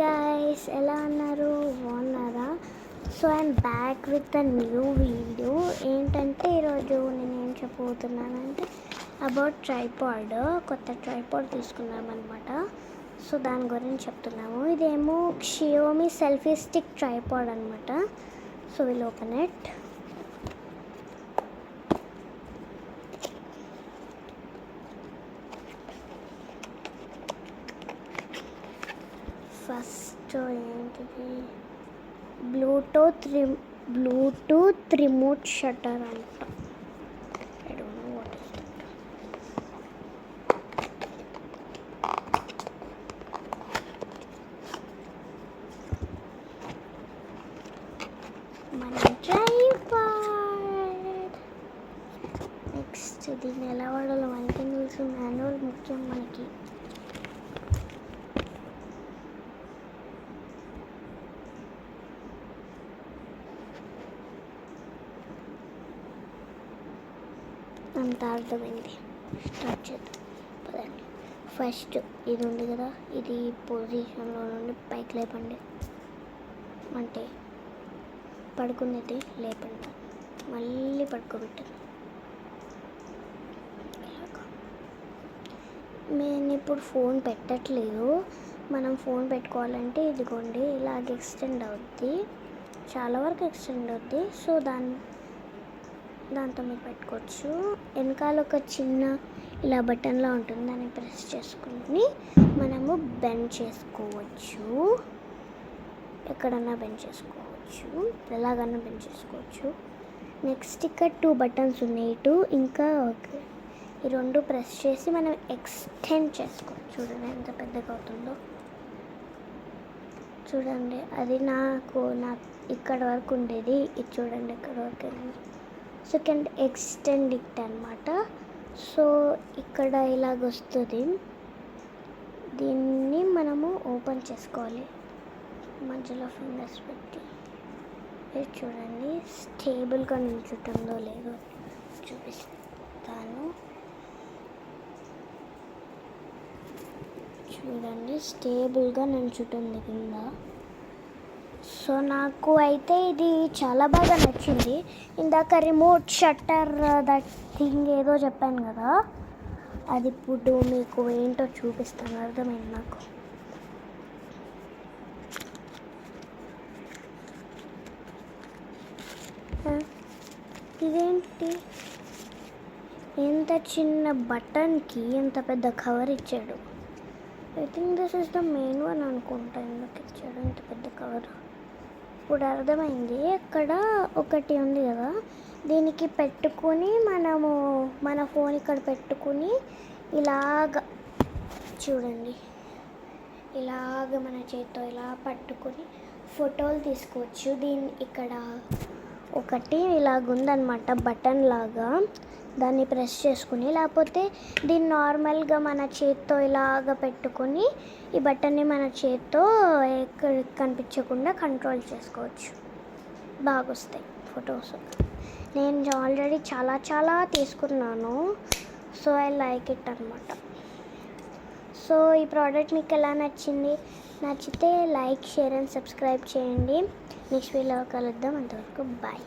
Guys, ఎలా ఉన్నారు? బాగున్నారా? So I'm back with a new video. ఏంటంటే ఈరోజు నేను ఏం చెప్పబోతున్నానంటే అబౌట్ ట్రైపాడ్. కొత్త ట్రైపాడ్ తీసుకున్నామన్నమాట. సో దాని గురించి చెప్తున్నాము. ఇదేమో షియోమి సెల్ఫీ స్టిక్ ట్రైపాడ్ అనమాట. So will open it. First ఏంటిది, బ్లూటూత్ రిమోట్ షట్టర్ అంట. I don't know what is that. మన ట్రైపాడ్. నెక్స్ట్ దీన్ని ఎలా వాడాలో మనకి తెలుసు. మాన్యువల్ ముఖ్యం మనకి. అంత అర్థమైంది. స్టార్ట్ చేద్దాం పదండి. ఫస్ట్ ఇది ఉంది కదా, ఇది పొజిషన్లో నుండి పైకి లేపండి. అంటే పడుకునేది లేపండి, మళ్ళీ పడుకోబెట్టండి. నేను ఇప్పుడు ఫోన్ పెట్టట్లేదు. మనం ఫోన్ పెట్టుకోవాలంటే ఇదిగోండి ఇలాగ ఎక్స్టెండ్ అవుద్ది, చాలా వరకు ఎక్స్టెండ్ అవుద్ది. సో దాంతో మీరు పెట్టుకోవచ్చు. వెనకాల ఒక చిన్న ఇలా బటన్లా ఉంటుంది, దాన్ని ప్రెస్ చేసుకుని మనము బెండ్ చేసుకోవచ్చు. ఎక్కడన్నా బెండ్ చేసుకోవచ్చు, ఎలాగన్నా బెండ్ చేసుకోవచ్చు. నెక్స్ట్ ఇక్కడ 2 బటన్స్ ఉన్నాయి, ఇటు ఇంకా ఈ 2 ప్రెస్ చేసి మనం ఎక్స్టెండ్ చేసుకోవచ్చు. చూడండి ఎంత పెద్దగా అవుతుందో. చూడండి అది నాకు ఇక్కడ వరకు ఉండేది, ఇది చూడండి ఇక్కడ వరకు వెళ్ళింది. సెకండ్ ఎక్స్టెండ్ ఇట్ అనమాట. సో ఇక్కడ ఇలాగ వస్తుంది. దీన్ని మనము ఓపెన్ చేసుకోవాలి, మధ్యలో ఫింగర్స్ పెట్టి. ఇది చూడండి స్టేబుల్గా నిల్చుంటుందో లేదో చూపిస్తాను. చూడండి స్టేబుల్గా నిల్చుంటుంది కింద. సో నాకు అయితే ఇది చాలా బాగా నచ్చింది. ఇందాక రిమోట్ షట్టర్ దట్ థింగ్ ఏదో చెప్పాను కదా, అది ఇప్పుడు మీకు ఏంటో చూపిస్తాను. అర్థమైంది నాకు. ఇదేంటి, ఎంత చిన్న బటన్కి ఎంత పెద్ద కవర్ ఇచ్చాడు. I think this is the main one అనుకుంటా. ఎందుకు ఇచ్చాడు ఇంత పెద్ద కవర్? ఇప్పుడు అర్థమైంది. ఇక్కడ ఒకటి ఉంది కదా, దీనికి పెట్టుకుని మనము మన ఫోన్ ఇక్కడ పెట్టుకుని ఇలాగ చూడండి, ఇలాగ మన చేతితో ఇలా పట్టుకొని ఫోటోలు తీసుకోవచ్చు. దీన్ని ఇక్కడ ఒకటి ఇలాగుందనమాట బటన్ లాగా, దాన్ని ప్రెస్ చేసుకుని, లేకపోతే దీన్ని నార్మల్గా మన చేత్తో ఇలాగ పెట్టుకొని ఈ బటన్ని మన చేత్తో ఎక్కడ కనిపించకుండా కంట్రోల్ చేసుకోవచ్చు. బాగా వస్తాయి ఫొటోస్. నేను ఆల్రెడీ చాలా తీసుకున్నాను. సో ఐ లైక్ ఇట్ అనమాట. సో ఈ ప్రోడక్ట్ మీకు ఎలా నచ్చింది? నచ్చితే లైక్, షేర్ అండ్ సబ్స్క్రైబ్ చేయండి. నెక్స్ట్ వీడియోలో కలుద్దాం. అంతవరకు బాయ్.